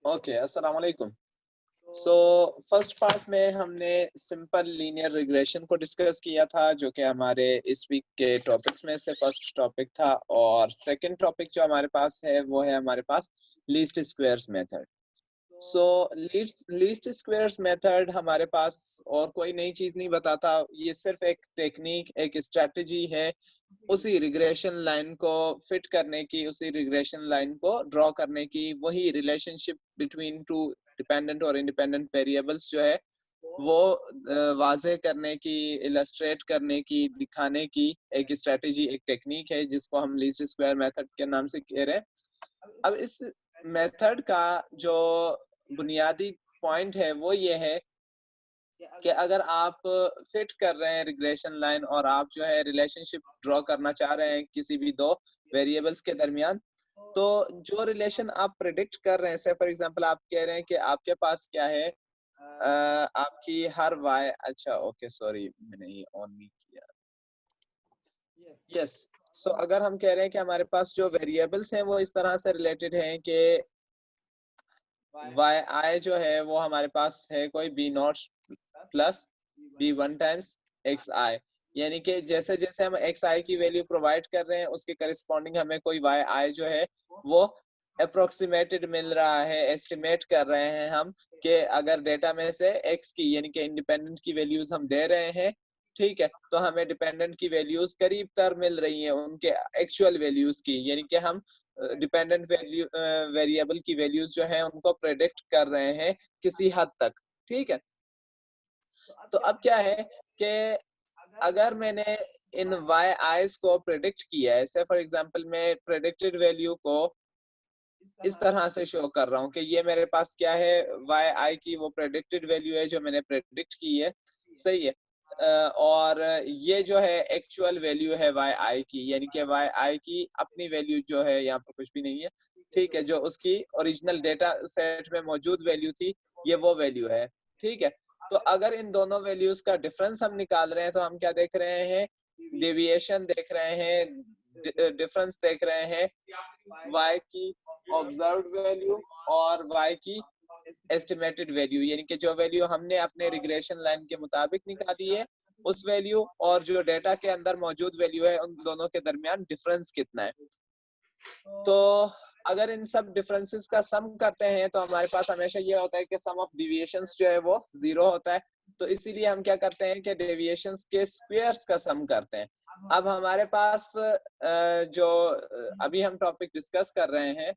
Okay, अस्सलाम वालेकुम। So first part में हमने सिंपल लीनियर रिग्रेशन को डिस्कस किया था, जो कि हमारे इस वीक के टॉपिक्स में से फर्स्ट टॉपिक था। और सेकंड टॉपिक जो हमारे पास है वो है हमारे पास लीस्ट स्क्वेयर्स मेथड। सो लीस्ट स्क्वेयर्स मेथड हमारे पास और कोई नई चीज नहीं बताता, ये सिर्फ एक टेक्निक, एक स्ट्रेटजी है उसी रिग्रेशन लाइन को फिट करने की, उसी रिग्रेशन लाइन को ड्रॉ करने की, वही रिलेशनशिप बिटवीन टू डिपेंडेंट और इंडिपेंडेंट वेरिएबल्स जो है वो वाजे करने की, इलस्ट्रेट करने की, दिखाने की एक स्ट्रेटजी, एक टेक्निक है जिसको हम लीस्ट स्क्वायर मेथड के नाम से कह रहे हैं। अब इस मेथड का जो बुनियादी पॉइंट है वो ये है कि अगर आप फिट कर रहे हैं रिग्रेशन लाइन और आप जो है रिलेशनशिप ड्रॉ करना चाह रहे हैं किसी भी दो वेरिएबल्स के दरमियान, तो जो रिलेशन आप प्रिडिक्ट कर रहे हैं, से फॉर एग्जांपल आप कह रहे हैं कि आपके पास क्या है, आपकी हर वाई, अच्छा ओके सॉरी मैंने ये ऑन नहीं किया। यस, सो अगर हम कह रहे हैं कि हमारे पास जो वेरिएबल्स हैं वो इस तरह से रिलेटेड हैं कि वाई आई जो है वो हमारे पास है कोई B not plus B one times x I, यानी कि जैसे जैसे हम एक्स आई की वैल्यू प्रोवाइड कर रहे हैं उसके करस्पॉन्डिंग हमें कोई वाई आई जो है वो अप्रोक्सीमेटेड मिल रहा है, एस्टिमेट कर रहे हैं हम कि अगर डेटा में से एक्स की यानी कि इंडिपेंडेंट की वैल्यूज हम दे रहे हैं, ठीक है, तो हमें डिपेंडेंट की वैल्यूज करीब तर मिल रही हैं उनके एक्चुअल वैल्यूज की, यानी कि हम डिपेंडेंट वैल्यू वेरिएबल की वैल्यूज जो है उनको प्रेडिक्ट कर रहे हैं किसी हद तक, ठीक है। तो अब क्या है कि अगर मैंने इन वाई आईज को प्रेडिक्ट किया है, से फॉर एग्जांपल मैं प्रेडिक्टेड वैल्यू को इस तरह से शो कर रहा हूँ कि ये मेरे पास क्या है, वाई आई की वो प्रेडिक्टेड वैल्यू है जो मैंने प्रेडिक्ट की है, सही है। और ये जो है एक्चुअल वैल्यू है वाई आई की, यानी कि वाई आई की अपनी वैल्यू जो है, यहाँ पर कुछ भी नहीं है, ठीक है, जो उसकी ओरिजिनल डेटा सेट में मौजूद वैल्यू थी ये वो वैल्यू है, ठीक है। तो अगर इन दोनों वैल्यूज का डिफरेंस हम निकाल रहे हैं तो हम क्या देख रहे हैं, डेविएशन देख रहे हैं, डिफरेंस देख रहे हैं y की ऑब्जर्व्ड वैल्यू और y की एस्टिमेटेड वैल्यू, यानी कि जो वैल्यू हमने अपने रिग्रेशन लाइन के मुताबिक निकाली है उस वैल्यू और जो डेटा के अंदर मौजूद वैल्यू है उन दोनों के दरमियान डिफरेंस कितना है। तो अगर इन सब डिफरेंसेस का सम करते हैं तो हमारे पास हमेशा ये होता है कि सम ऑफ डिविएशंस जो है वो 0 होता है, तो इसीलिए हम क्या करते हैं कि डेविएशंस के स्क्वायर्स का सम करते हैं। अब हमारे पास जो अभी हम टॉपिक डिस्कस कर रहे हैं,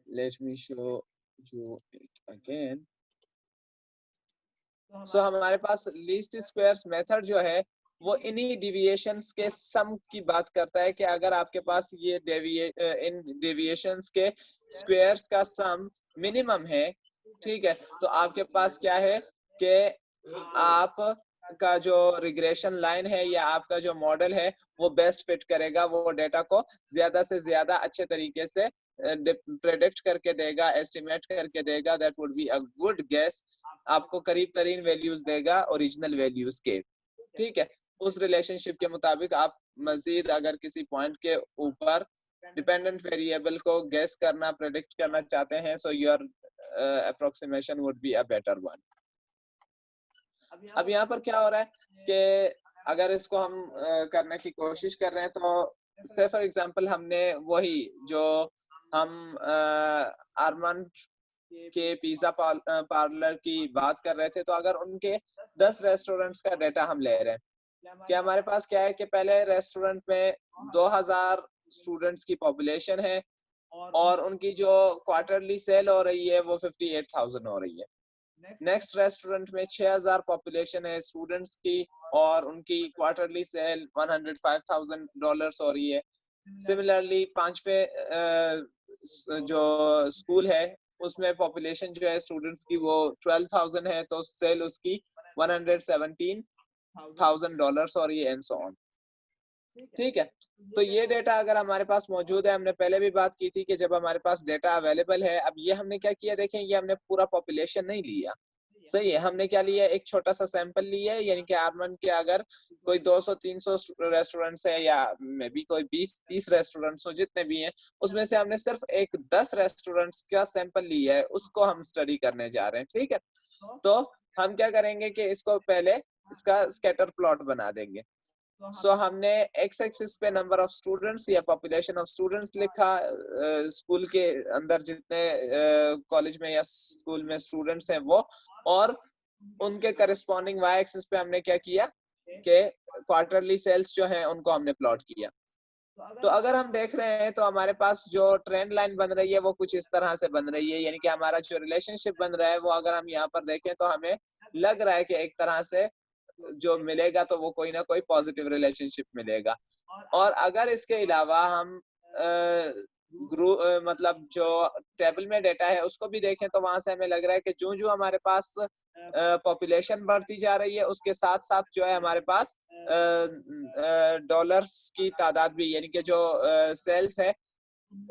let me show you it again. So हमारे पास लीस्ट स्क्वायर्स मेथड जो है वो इन्हीं डिविएशंस के सम की बात करता है कि अगर आपके पास ये इन डेविएशंस के स्क्वायर्स का सम मिनिमम है, ठीक है, तो आपके पास क्या है कि आप का जो रिग्रेशन लाइन है या आपका जो मॉडल है वो बेस्ट फिट करेगा, वो डेटा को ज्यादा से ज्यादा अच्छे तरीके से प्रेडिक्ट करके देगा, एस्टिमेट करके देगा, that would be a good guess, आपको करीब तरीन वैल्यूज देगा ओरिजिनल वैल्यूज के, ठीक है। उस रिलेशनशिप के मुताबिक आप मजीद अगर किसी पॉइंट के ऊपर डिपेंडेंट वेरिएबल को गेस करना, प्रेडिक्ट करना चाहते हैं, so your approximation would be a better one. अब यहाँ पर क्या हो रहा है कि अगर इसको हम करने की कोशिश कर रहे हैं तो से फॉर एग्जांपल हमने वही जो हम अरमान के पिज्जा पार्लर की बात कर रहे थे, तो अगर उनके 10 रेस्टोरेंट्स का डेटा हम ले रहे हैं कि हमारे पास क्या है कि पहले रेस्टोरेंट में 2000 स्टूडेंट्स की पॉपुलेशन है और उनकी जो क्वार्टरली सेल हो रही है वो 58,000 हो रही है। नेक्स्ट रेस्टोरेंट में 6000 पॉपुलेशन है स्टूडेंट्स की और उनकी क्वार्टरली सेल $105,000 हो रही है। सिमिलरली पांचवे जो स्कूल है उसमें पॉपुलेशन जो है स्टूडेंट्स की वो 12,000 है, तो सेल उसकी $117,000 हो रही है एंड सो ऑन, ठीक है। तो ये डेटा अगर हमारे पास मौजूद है, हमने पहले भी बात की थी कि जब हमारे पास डेटा अवेलेबल है, अब ये हमने क्या किया देखें, ये हमने पूरा पॉपुलेशन नहीं लिया, सही है, हमने क्या लिया है, एक छोटा सा सैंपल लिया है, यानी कि आर्मन के अगर कोई 200-300 रेस्टोरेंट्स है या मे बी कोई 20-30 रेस्टोरेंट्स हो, जितने भी हैं, उसमें से हमने सिर्फ एक 10 रेस्टोरेंट्स का सैंपल लिया है, उसको हम स्टडी करने जा रहे हैं। ठीक है, तो हम क्या करेंगे कि इसको पहले इसका स्कैटर प्लॉट बना देंगे। सो हमने एक्स एक्सिस पे नंबर ऑफ स्टूडेंट्स या पॉपुलेशन ऑफ स्टूडेंट्स लिखा, स्कूल के अंदर जितने कॉलेज में या स्कूल में स्टूडेंट्स हैं वो, और उनके करस्पॉन्डिंग वाई एक्सिस पे हमने क्या किया कि क्वार्टरली सेल्स जो हैं उनको हमने प्लॉट किया। तो अगर हम देख रहे हैं तो हमारे पास जो ट्रेंड लाइन बन रही है वो कुछ इस तरह से बन रही है, यानी कि हमारा जो रिलेशनशिप बन रहा है वो अगर हम यहाँ पर देखें तो हमें लग रहा है कि एक तरह से जो मिलेगा तो वो कोई ना कोई पॉजिटिव रिलेशनशिप मिलेगा। और अगर इसके अलावा हम मतलब जो टेबल में डेटा है उसको भी देखें तो वहां से हमें लग रहा है कि जो जो हमारे पास पॉपुलेशन बढ़ती जा रही है उसके साथ साथ जो है हमारे पास डॉलर्स की तादाद भी, यानी कि जो सेल्स है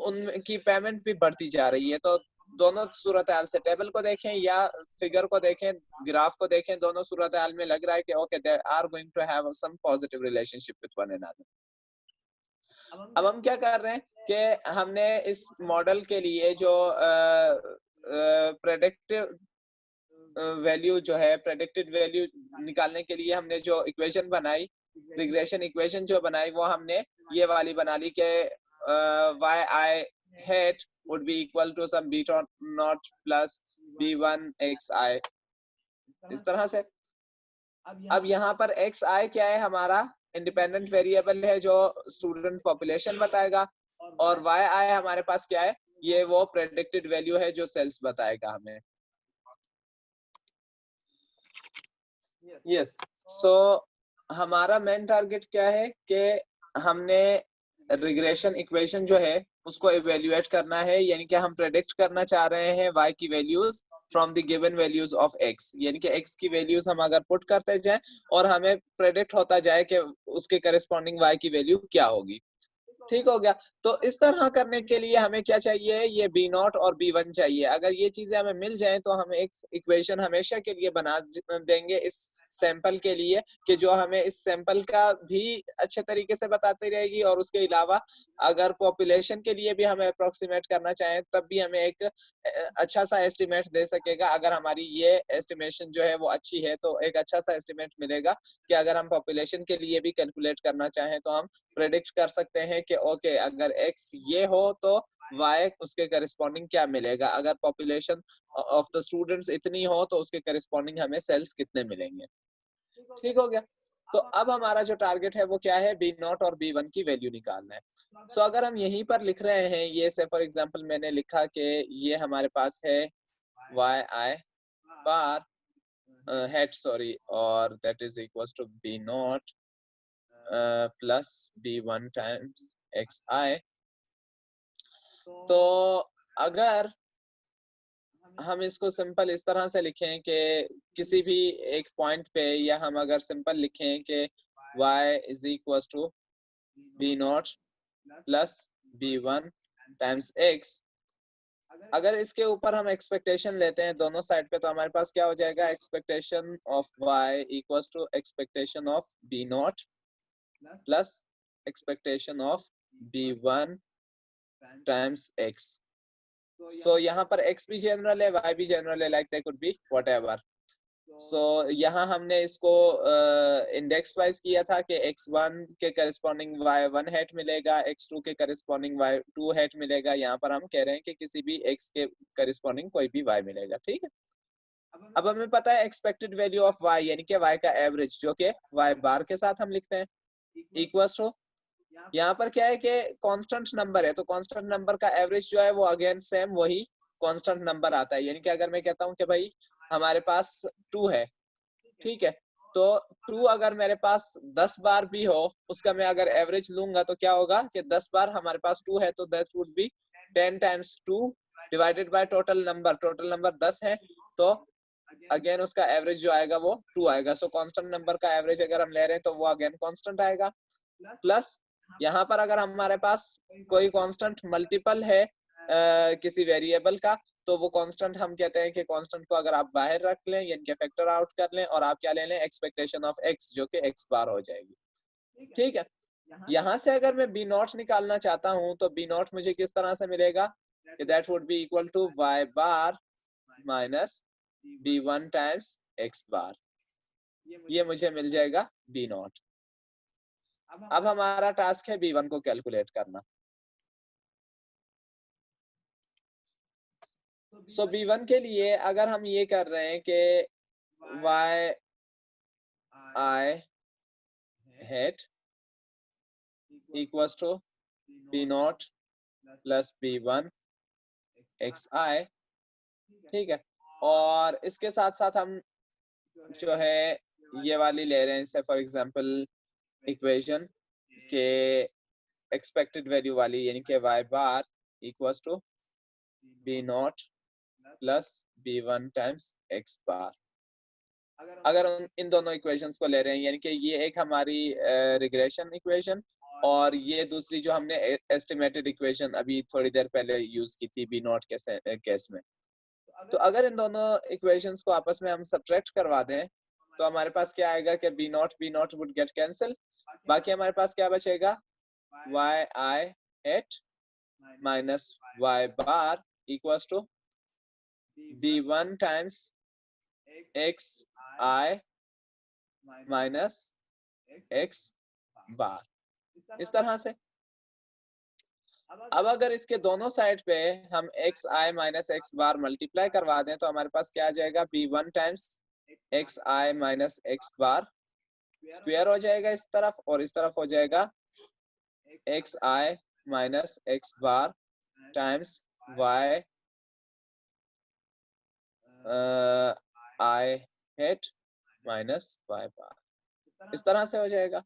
उनकी पेमेंट भी बढ़ती जा रही है। तो दोनों सूरत हाल से टेबल को देखें या फिगर को देखें, ग्राफ को देखें, दोनों सूरत हाल में लग रहा है कि okay they are going to have some positive relationship with one another. अब हम क्या कर रहे हैं कि हमने इस मॉडल के लिए जो प्रेडिक्टिव वैल्यू जो है, प्रेडिक्टेड वैल्यू निकालने के लिए हमने जो इक्वेशन बनाई, रिग्रेशन इक्वेशन जो बनाई, वो हमने ये वाली बना ली कि Y I hat would be equal to some b naught plus b1 xi, इस तरह से। अब यहाँ पर xi क्या है, हमारा इंडिपेंडेंट वेरिएबल है जो स्टूडेंट पॉपुलेशन बताएगा, और yi हमारे पास क्या है, ये वो प्रेडिक्टेड वैल्यू है जो सेल्स बताएगा हमें। यस, सो हमारा मेन टारगेट क्या है कि हमने रिग्रेशन इक्वेशन जो है उसको इवेल्युएट करना है, यानी कि हम प्रेडिक्ट करना चाह रहे हैं y की values from the given values of x, यानी कि x की वैल्यूज हम अगर पुट करते जाएं और हमें प्रेडिक्ट होता जाए कि उसके करस्पॉन्डिंग y की वैल्यू क्या होगी। ठीक हो गया। तो इस तरह करने के लिए हमें क्या चाहिए, ये b0 और b1 चाहिए। अगर ये चीजें हमें मिल जाएं तो हम एक इक्वेशन हमेशा के लिए बना देंगे इस सैंपल के लिए, कि जो हमें इस सैंपल का भी अच्छे तरीके से बताती रहेगी, और उसके अलावा अगर पॉपुलेशन के लिए भी हमें अप्रोक्सीमेट करना चाहें तब भी हमें एक अच्छा सा एस्टिमेट दे सकेगा। अगर हमारी ये एस्टिमेशन जो है वो अच्छी है तो एक अच्छा सा एस्टिमेट मिलेगा कि अगर हम पॉपुलेशन के लिए भी कैलकुलेट करना चाहें तो हम प्रेडिक्ट कर सकते हैं कि ओके अगर x ये हो तो y उसके करस्पॉन्डिंग क्या मिलेगा, अगर पॉपुलेशन ऑफ द स्टूडेंट्स इतनी हो तो उसके करस्पॉन्डिंग हमें सेल्स कितने मिलेंगे। ठीक हो गया। तो अब हमारा जो टारगेट है वो क्या है, b0 और b1 की वैल्यू निकालना है। सो अगर हम यहीं पर लिख रहे हैं, ये से फॉर एग्जांपल मैंने लिखा कि ये हमारे पास है yi बार हेड सॉरी, और that is equals to b0 plus b1 times xi। तो अगर हम इसको सिंपल इस तरह से लिखें कि किसी भी एक पॉइंट पे, या हम अगर सिंपल लिखें कि y is equal to b0 plus b1 times x, अगर इसके ऊपर हम एक्सपेक्टेशन लेते हैं दोनों साइड पे तो हमारे पास क्या हो जाएगा, expectation of y equal to expectation of b0 plus expectation of b1 times x। So यहाँ पर x भी जनरल है, y भी जनरल है, like that could be whatever. So यहाँ हमने इसको इंडेक्स वाइज किया था कि x1 के करस्पॉन्डिंग y1 हेट मिलेगा, x2 के करस्पॉन्डिंग y2 हेट मिलेगा। यहाँ पर हम कह रहे हैं कि किसी भी x के करस्पॉन्डिंग कोई भी y मिलेगा। ठीक है, अब हमें पता है एक्सपेक्टेड वैल्यू ऑफ y, यानी कि y का एवरेज जो कि y बार के साथ हम लिखते हैं, इक्वल्स टू, यहाँ पर क्या है कि कांस्टेंट नंबर है तो कांस्टेंट नंबर का एवरेज जो है वो अगेन सेम वही कांस्टेंट नंबर आता है। यानी कि अगर मैं कहता हूँ कि भाई हमारे पास 2 है, ठीक है, तो 2 अगर मेरे पास 10 बार भी हो, उसका मैं अगर एवरेज लूंगा तो क्या होगा कि 10 बार हमारे पास 2 है तो that would B 10 times 2 divided by total number 10 है, तो अगेन उसका एवरेज जो आएगा वो 2 आएगा। सो कांस्टेंट नंबर का एवरेज अगर हम ले रहे हैं तो वो अगेन कांस्टेंट आएगा। प्लस यहाँ पर अगर हमारे पास कोई कांस्टेंट मल्टीपल है किसी वेरिएबल का तो वो कांस्टेंट हम कहते हैं कि कांस्टेंट को अगर आप बाहर रख लें यानी कि फैक्टर आउट कर लें और आप क्या ले लें एक्सपेक्टेशन ऑफ एक्स जो कि एक्स बार हो जाएगी। ठीक है, यहाँ से अगर मैं बी नॉट निकालना चाहता हूं तो बी नॉट मुझे किस तरह से मिलेगा कि that would be equal to Y bar minus B one times X bar, ये मुझे मिल जाएगा बी नॉट। अब हमारा टास्क है बी वन को कैलकुलेट करना। सो बी वन के लिए अगर हम ये कर रहे हैं कि Y I hat equals to B not plus B one X I, ठीक है, और इसके साथ साथ हम जो है ये वाली ले रहे हैं, जैसे फॉर एग्जांपल इक्वेशन के एक्सपेक्टेड वैल्यू वाली यानी कि Y bar equals to B not plus B one times X bar. अगर हम इन दोनों इक्वेशंस को ले रहे हैं यानी कि ये एक हमारी रिग्रेशन इक्वेशन और ये दूसरी जो हमने एस्टिमेटेड इक्वेशन अभी थोड़ी देर पहले यूज की थी बी नॉट के केस में, तो अगर इन दोनों इक्वेशंस को आपस में हम सब्ट्रैक्ट करवा दें तो हमारे पास क्या आएगा कि B not would get cancel, बाकी हमारे पास क्या बचेगा Y I hat minus Y bar equals to B one times x I minus x bar, इस तरह से। अब अगर इसके दोनों साइड पे हम एक्स आई माइनस एक्स बार मल्टीप्लाई करवा दें तो हमारे पास क्या आ जाएगा बी वन टाइम्स एक्स आई माइनस एक्स बार स्क्वायर हो जाएगा इस तरफ, और इस तरफ हो जाएगा एक्स आई minus x bar times y आई हेट माइनस वाई बार, इस तरह से हो जाएगा।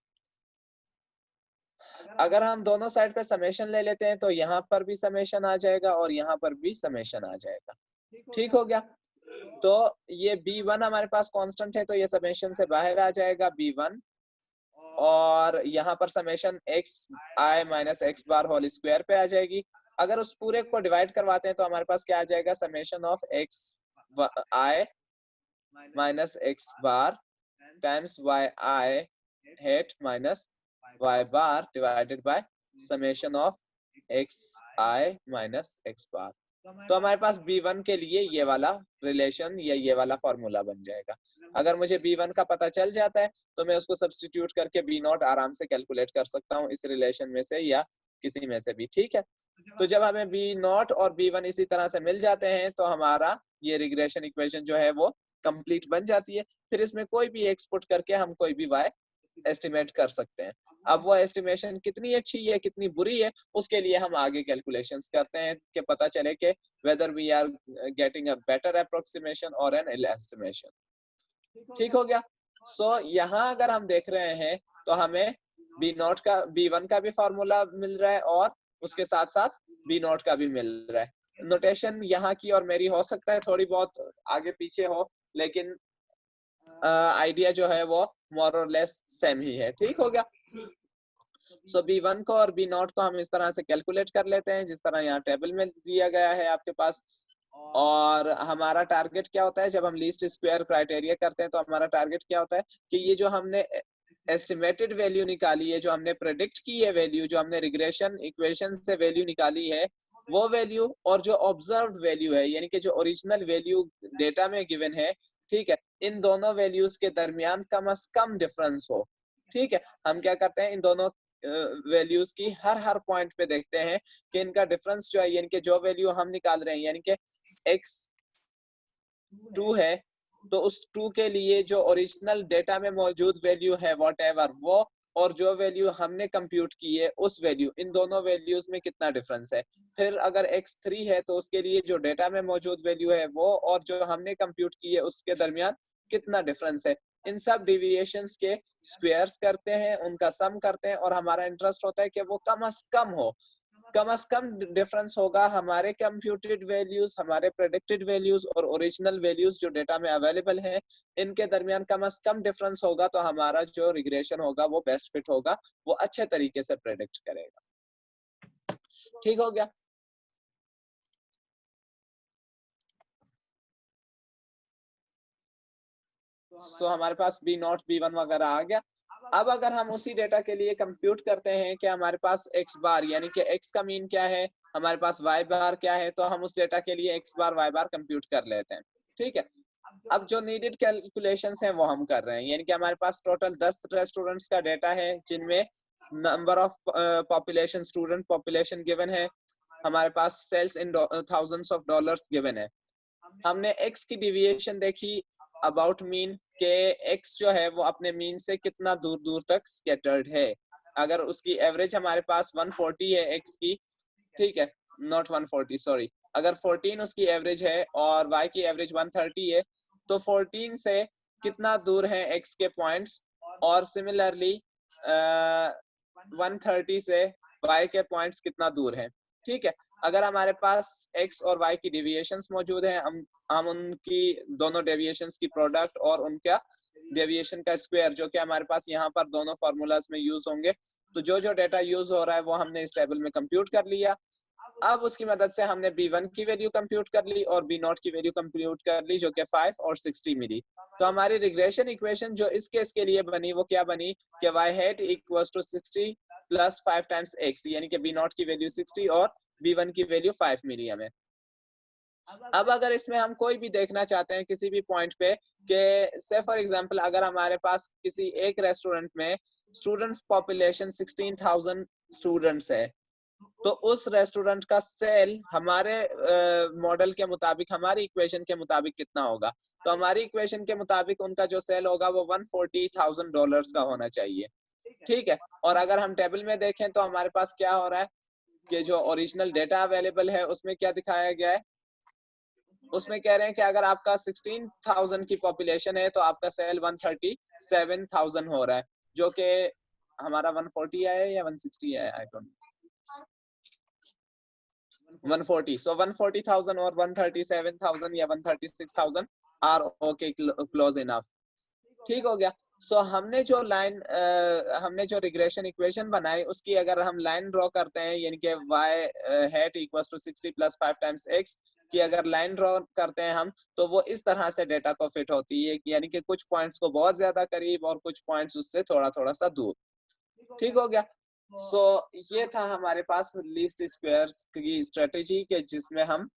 अगर हम दोनों साइड पे समेशन ले लेते हैं तो यहाँ पर भी समेशन आ जाएगा और यहाँ पर भी समेशन आ जाएगा। ठीक हो गया, तो ये b1 हमारे पास कांस्टेंट है तो ये समेशन से बाहर आ जाएगा b1, और यहाँ पर समेशन एक्स आई minus x bar whole square पे आ जाएगी। अगर उस पूरे को डिवाइड करवाते हैं तो हमारे पास क्या आ जाएगा summation of x I minus x bar times y I hat minus Y bar divided by summation of x I minus x bar. तो हमारे पास b1 के लिए ये वाला रिलेशन या ये वाला फॉर्मूला बन जाएगा। अगर मुझे b1 का पता चल जाता है तो मैं उसको सब्स्टिट्यूट करके b नॉट आराम से कैलकुलेट कर सकता हूँ इस रिलेशन में से या किसी में से भी। ठीक है, तो जब हमें b नॉट और b1 इसी तरह से मिल जाते हैं तो हमारा ये रिग्रेशन इक्वेशन जो है वो कंप्लीट बन जाती है। फिर इसमें कोई भी एक्सपुट करके हम कोई भी y एस्टिमेट कर सकते हैं। अब वो एस्टिमेशन कितनी अच्छी है कितनी बुरी है उसके लिए हम आगे कैलकुलेशंस करते हैं कि पता चले कि whether we are getting a better approximation or an ill estimation। ठीक हो गया, सो यहाँ अगर हम देख रहे हैं तो हमें बी नॉट का b1 का भी फार्मूला मिल रहा है और उसके साथ साथ बी नॉट का भी मिल रहा है। नोटेशन यहाँ की और मेरी हो सकता है थोड़ी बहुत आगे पीछे हो, लेकिन आइडिया जो है वो मोर और लेस सेम ही है। ठीक हो गया, सो b1 को और b नॉट को हम इस तरह से कैलकुलेट कर लेते हैं जिस तरह यहाँ टेबल में दिया गया है आपके पास। और हमारा टारगेट क्या होता है जब हम लीस्ट स्क्वायर क्राइटेरिया करते हैं तो हमारा टारगेट क्या होता है कि ये जो हमने एस्टिमेटेड वैल्यू निकाली है, जो हमने प्रेडिक्ट की है वैल्यू, जो हमने रिग्रेशन इक्वेशन से वैल्यू निकाली है वो वैल्यू और जो ऑब्जर्व्ड वैल्यू है यानी कि जो ओरिजिनल वैल्यू डेटा में गिवन है, ठीक है, इन दोनों वैल्यूज के दरमियान कम से कम डिफरेंस हो। ठीक है, हम क्या करते हैं इन दोनों वैल्यूज की हर पॉइंट पे देखते हैं कि इनका डिफरेंस जो है यानी कि जो वैल्यू हम निकाल रहे हैं यानी कि x2 है तो उस 2 के लिए जो ओरिजिनल डेटा में मौजूद वैल्यू है व्हाटएवर वो और जो वैल्यू हमने कंप्यूट की है उस वैल्यू, इन दोनों वैल्यूज में कितना डिफरेंस है। फिर अगर x3 है तो उसके लिए जो डेटा में मौजूद वैल्यू है वो और जो हमने कंप्यूट की है उसके दरमियान कितना डिफरेंस है। इन सब डेविएशंस के स्क्वायर्स करते हैं, उनका सम करते हैं और हमारा इंटरेस्ट होता है कि वो कम से कम हो। कम से कम डिफरेंस होगा हमारे कंप्यूटेड वैल्यूज, हमारे प्रेडिक्टेड वैल्यूज और ओरिजिनल वैल्यूज जो डेटा में अवेलेबल हैं इनके दरमियान कम से कम डिफरेंस होगा तो हमारा जो रिग्रेशन होगा वो बेस्ट फिट होगा, वो अच्छे तरीके से प्रेडिक्ट करेगा। ठीक हो गया, सो हमारे पास B0 B1 वगैरह आ गया। अब अगर हम उसी डेटा के लिए कंप्यूट करते हैं कि हमारे पास x बार यानी कि x का मीन क्या है, हमारे पास y बार क्या है, तो हम उस डेटा के लिए x बार y बार कंप्यूट कर लेते हैं। ठीक है, अब जो नीडेड कैलकुलेशंस हैं वो हम कर रहे हैं, यानी कि हमारे पास टोटल 10 रेस्टोरेंट्स का डेटा है जिनमें number of population student population given है, हमारे पास sales in thousands of dollars given है। हमने x की डिविएशन देखी अबाउट मीन के x जो है वो अपने मीन से कितना दूर दूर तक स्कैटर्ड है। अगर उसकी एवरेज हमारे पास 140 है x की, ठीक है, नॉट 140 सॉरी, अगर 14 उसकी एवरेज है और y की एवरेज 130 है, तो 14 से कितना दूर है x के पॉइंट्स, और सिमिलरली 130 से y के पॉइंट्स कितना दूर है। ठीक है, अगर हमारे पास x और y की डेविएशंस मौजूद हैं, हम उनकी दोनों डेविएशंस की प्रोडक्ट और उनका डेविएशन का स्क्वायर जो कि हमारे पास यहाँ पर दोनों फार्मूलाज में यूज होंगे, तो जो जो डेटा यूज हो रहा है वो हमने इस टेबल में कंप्यूट कर लिया। अब उसकी मदद से हमने B1 की वैल्यू कंप्यूट कर ली और B0 की वैल्यू कंप्यूट कर ली जो कि 5 और 60 मिली। तो हमारी रिग्रेशन इक्वेशन जो इस केस के लिए बनी वो क्या बनी कि y hat equals to 60 plus 5 times x, यानी कि B0 की वैल्यू 60 और B1 की वैल्यू 5 मिली हमें। अब अगर इसमें हम कोई भी देखना चाहते हैं किसी भी पॉइंट पे कि से फॉर एग्जांपल अगर हमारे पास किसी एक रेस्टोरेंट में स्टूडेंट पॉपुलेशन 16,000 स्टूडेंट्स है, तो उस रेस्टोरेंट का सेल हमारे मॉडल के मुताबिक, हमारी इक्वेशन के मुताबिक कितना होगा, तो हमारी इक्वेशन के मुताबिक उनका जो सेल होगा वो $140,000 का होना चाहिए। ठीक है, और अगर हम टेबल में देखें तो हमारे पास क्या हो रहा है कि जो ओरिजिनल डेटा अवेलेबल है उसमें क्या दिखाया गया है, उसमें कह रहे हैं कि अगर आपका 16,000 की पॉपुलेशन है तो आपका सेल 137,000 हो रहा है, जो कि हमारा 140 आया है या 160 आया, आई डोंट नो, 140। सो 140,000 और 137,000 या 136,000 आर ओके, क्लोज इनफ। ठीक हो गया। सो हमने जो रिग्रेशन इक्वेशन बनाई उसकी अगर हम लाइन ड्रॉ करते हैं, यानी कि y hat equals to 60 plus 5 times x की अगर लाइन ड्रॉ करते हैं हम, तो वो इस तरह से डेटा को फिट होती है, यानी कि कुछ पॉइंट्स को बहुत ज्यादा करीब और कुछ पॉइंट्स उससे थोड़ा थोड़ा सा दूर। ठीक हो गया। सो ये था हमारे पास लीस्ट स्क्वायर्स की स्ट्रेटेजी के जिसमें हम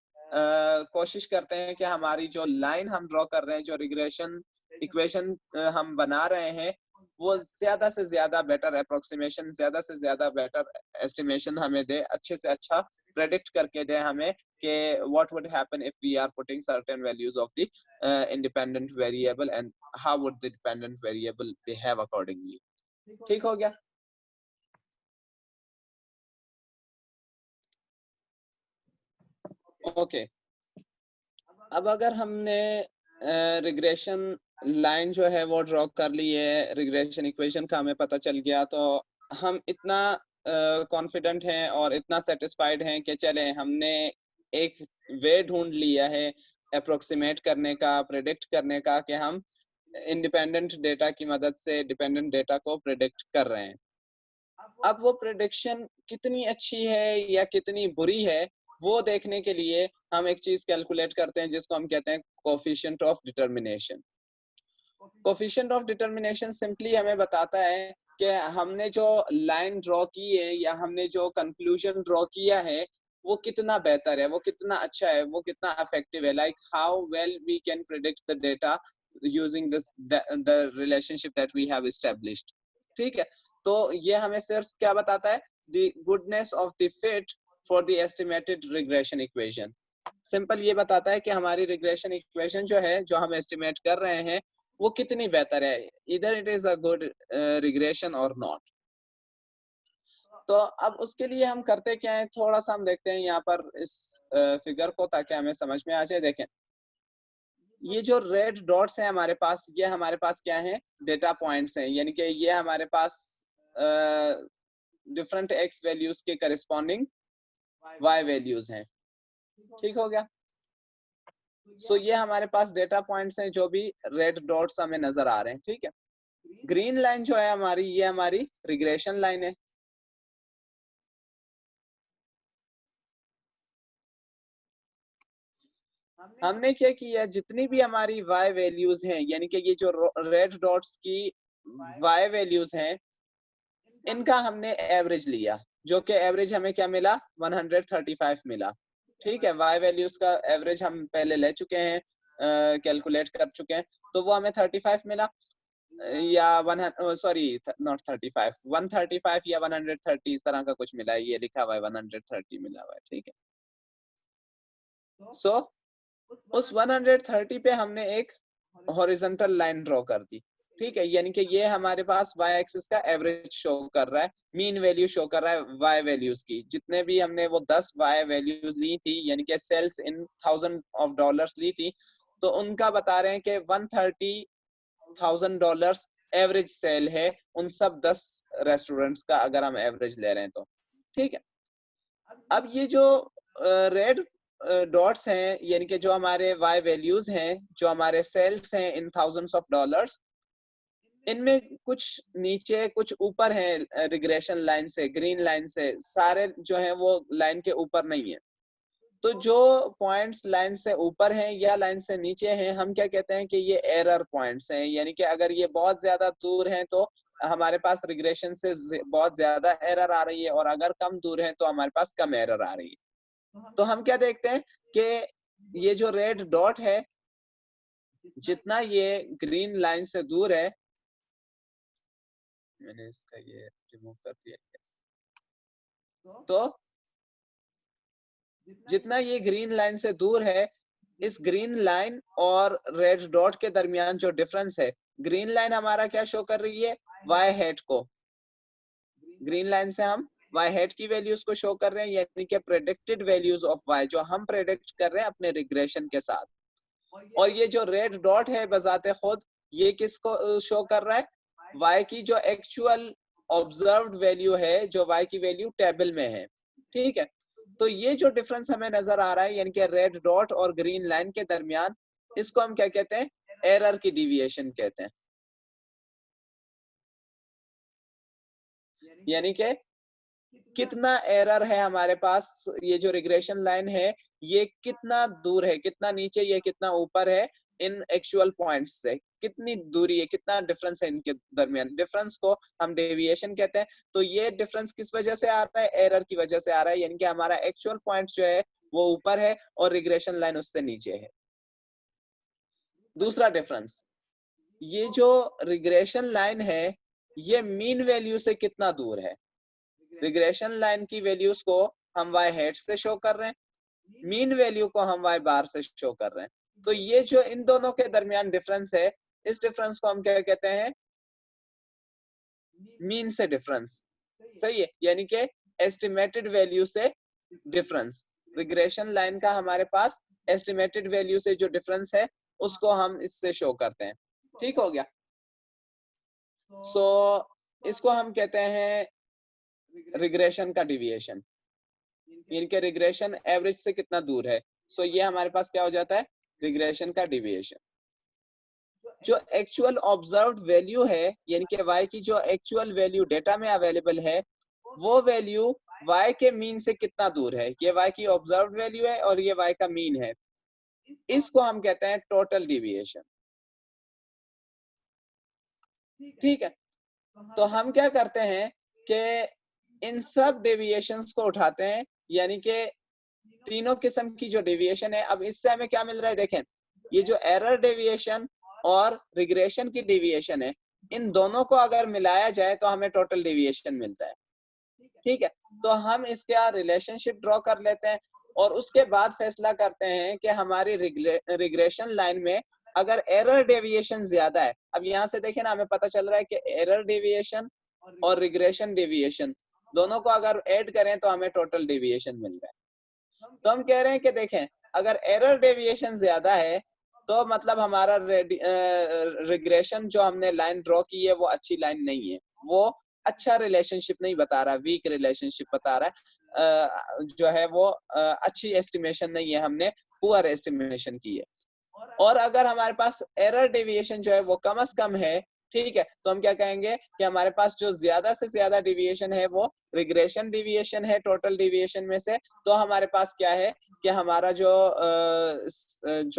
कोशिश करते हैं कि हमारी जो लाइन हम ड्रॉ कर रहे हैं, जो रिग्रेशन इक्वेशन हम बना रहे हैं, वो ज्यादा से ज्यादा बेटर अप्रोक्सीमेशन, ज्यादा से ज्यादा बेटर एस्टिमेशन हमें दे, अच्छे से अच्छा प्रेडिक्ट करके दे हमें कि what would happen if we are putting certain values of the independent variable and how would the dependent variable behave accordingly। ठीक हो गया। ओके, अब अगर हमने रिग्रेशन लाइन जो है वो ड्रॉ कर ली है, रिग्रेशन इक्वेशन का हमें पता चल गया, तो हम इतना कॉन्फिडेंट हैं और इतना सेटिस्फाइड हैं कि चले हमने एक वे ढूंढ लिया है अप्रोक्सीमेट करने का, प्रेडिक्ट करने का, कि हम इंडिपेंडेंट डेटा की मदद से डिपेंडेंट डेटा को प्रेडिक्ट कर रहे हैं। अब वो प्रेडिक्शन कितनी अच्छी है या कितनी बुरी है वो देखने के लिए हम एक चीज कैलकुलेट करते हैं जिसको हम कहते हैं coefficient of determination. Coefficient of determination simply हमें बताता है कि हमने जो लाइन ड्रॉ की है या हमने जो कंक्लूजन ड्रॉ किया है वो कितना बेहतर है, वो कितना अच्छा है, वो कितना इफेक्टिव है, like how well we can predict the data using this the relationship that we have established. ठीक है, तो ये हमें सिर्फ क्या बताता है, the goodness of the fit for the estimated regression equation. Simple ये बताता है कि हमारी रिग्रेशन इक्वेशन जो है, जो हम एस्टिमेट कर रहे हैं, वो कितनी बेहतर है, इधर it is a good regression और नॉट। तो अब उसके लिए हम करते क्या है, थोड़ा सा हम देखते हैं यहाँ पर इस फिगर को ताकि हमें समझ में आ जाए। देखें, ये जो रेड डॉट्स हैं हमारे पास, ये हमारे पास क्या है, डेटा पॉइंट्स हैं, यानी कि ये हमारे पास डिफरेंट एक्स वैल्यूज के करस्पॉन्डिंग वाई वैल्यूज हैं। ठीक हो गया। सो ये हमारे पास डेटा पॉइंट्स हैं जो भी रेड डॉट्स हमें नजर आ रहे हैं। ठीक है, ग्रीन लाइन जो है हमारी, ये हमारी रिग्रेशन लाइन है। हमने क्या किया, जितनी भी हमारी y वैल्यूज हैं, यानी कि ये जो रेड डॉट्स की y वैल्यूज हैं, इनका हमने एवरेज लिया, जो कि एवरेज हमें क्या मिला, 135 मिला। ठीक है, y वैल्यूज का एवरेज हम पहले ले चुके हैं, कैलकुलेट कर चुके हैं, तो वो हमें 35 मिला, या 135 या 130 इस तरह का कुछ मिला है, ये लिखा हुआ है 130 मिला हुआ है। ठीक है, सो उस 130 पे हमने एक हॉरिजॉन्टल लाइन ड्रॉ कर दी। ठीक है, यानी कि ये हमारे पास y एक्सिस का एवरेज शो कर रहा है, मीन वैल्यू शो कर रहा है y वैल्यूज की। जितने भी हमने वो 10 y वैल्यूज ली थी, यानी कि सेल्स इन $1000 ली थी, तो उनका बता रहे हैं कि $130,000 एवरेज सेल है उन सब 10 रेस्टोरेंट्स का, अगर हम एवरेज ले रहे हैं तो। ठीक है, अब ये जो रेड डॉट्स हैं, यानी कि जो हमारे y वैल्यूज हैं, जो हमारे सेल्स हैं इन $1000s, इनमें कुछ नीचे कुछ ऊपर हैं रिग्रेशन लाइन से, ग्रीन लाइन से, सारे जो हैं वो लाइन के ऊपर नहीं है। तो जो पॉइंट्स लाइन से ऊपर हैं या लाइन से नीचे हैं, हम क्या कहते हैं कि ये एरर पॉइंट्स हैं, यानी कि अगर ये बहुत ज्यादा दूर हैं तो हमारे पास रिग्रेशन से बहुत ज्यादा एरर आ रही है, और अगर कम दूर है तो हमारे पास कम एरर आ रही है। तो हम क्या देखते हैं कि ये जो रेड डॉट है, जितना ये ग्रीन लाइन से दूर है, मैंने इसका ये रिमूव कर दिया, तो जितना ये ग्रीन लाइन से दूर है, इस ग्रीन लाइन और रेड डॉट के दरमियान जो डिफरेंस है, ग्रीन लाइन हमारा क्या शो कर रही है, y हेट को। ग्रीन लाइन से हम y हेट की वैल्यूज को शो कर रहे हैं, यानी कि प्रेडिक्टेड वैल्यूज ऑफ y, जो हम प्रेडिक्ट कर रहे हैं अपने रिग्रेशन के साथ। और ये जो रेड डॉट है बजाते खुद, ये किसको शो कर रहा है, y की जो एक्चुअल ऑब्जर्व्ड वैल्यू है, जो y की वैल्यू टेबल में है। ठीक है, तो ये जो डिफरेंस हमें नजर आ रहा है, यानी कि रेड डॉट और ग्रीन लाइन के दरमियान, इसको हम क्या कहते हैं, एरर की डिविएशन कहते हैं। यानी कि कितना एरर है हमारे पास, ये जो रिग्रेशन लाइन है ये कितना दूर है, कितना नीचे, ये कितना ऊपर है इन एक्चुअल पॉइंट्स से, कितनी दूरी है, कितना डिफरेंस है इनके दरमियान। डिफरेंस को हम डेविएशन कहते हैं। तो ये डिफरेंस किस वजह से आ रहा है, एरर की वजह से आ रहा है, यानी कि हमारा एक्चुअल पॉइंट जो है वो ऊपर है और रिग्रेशन लाइन उससे नीचे है। दूसरा डिफरेंस, ये जो रिग्रेशन लाइन है ये मीन वैल्यू से कितना दूर है। रिग्रेशन लाइन की वैल्यूज को हम y हेड से शो कर रहे हैं, मीन वैल्यू को हम y बार से शो कर रहे हैं। तो ये जो इन दोनों के दरमियान डिफरेंस है, इस डिफरेंस को हम क्या कहते हैं, मीन से डिफरेंस। सही है, यानी कि एस्टिमेटेड वैल्यू से डिफरेंस। रिग्रेशन लाइन का हमारे पास एस्टिमेटेड वैल्यू से जो डिफरेंस है उसको हम इससे शो करते हैं। ठीक हो गया। सो इसको हम कहते हैं रिग्रेशन का डिविएशन, यानी कि रिग्रेशन एवरेज से कितना दूर है। सो ये हमारे पास क्या हो जाता है, रिग्रेशन का डिविएशन। जो एक्चुअल ऑब्जर्व्ड वैल्यू है, यानी कि y की जो एक्चुअल वैल्यू डेटा में अवेलेबल है, वो वैल्यू y के मीन से कितना दूर है। ये y की ऑब्जर्व्ड वैल्यू है और ये y का मीन है, इसको हम कहते हैं टोटल डिविएशन। ठीक है, तो हम क्या करते हैं कि इन सब डेविएशंस को उठाते हैं, यानी कि तीनों किस्म की जो डेविएशन है। अब इससे हमें क्या मिल रहा है, देखें, ये जो एरर डेविएशन और रिग्रेशन की डेविएशन है, इन दोनों को अगर मिलाया जाए तो हमें टोटल डेविएशन मिलता है। ठीक है, तो हम इसका रिलेशनशिप ड्रॉ कर लेते हैं और उसके बाद फैसला करते हैं कि हमारी रिग्रेशन लाइन में अगर एरर डेविएशन ज्यादा है, अब यहाँ से देखें ना, हमें पता चल रहा है कि एरर डेविएशन और रिग्रेशन डेविएशन दोनों को अगर ऐड करें तो हमें टोटल डेविएशन मिल रहा है। तो हम कह रहे हैं कि देखें, अगर एरर डेविएशन ज्यादा है तो मतलब हमारा रिग्रेशन जो हमने लाइन ड्रॉ की है वो अच्छी लाइन नहीं है, वो अच्छा रिलेशनशिप नहीं बता रहा, वीक रिलेशनशिप बता रहा है, जो है वो अच्छी एस्टिमेशन नहीं है, हमने पुअर एस्टिमेशन की है। और अगर हमारे पास एरर डेविएशन जो है वो कम से कम है, ठीक है, तो हम क्या कहेंगे कि हमारे पास जो ज्यादा से ज्यादा डेविएशन है वो रिग्रेशन डेविएशन है टोटल डेविएशन में से। तो हमारे पास क्या है कि हमारा जो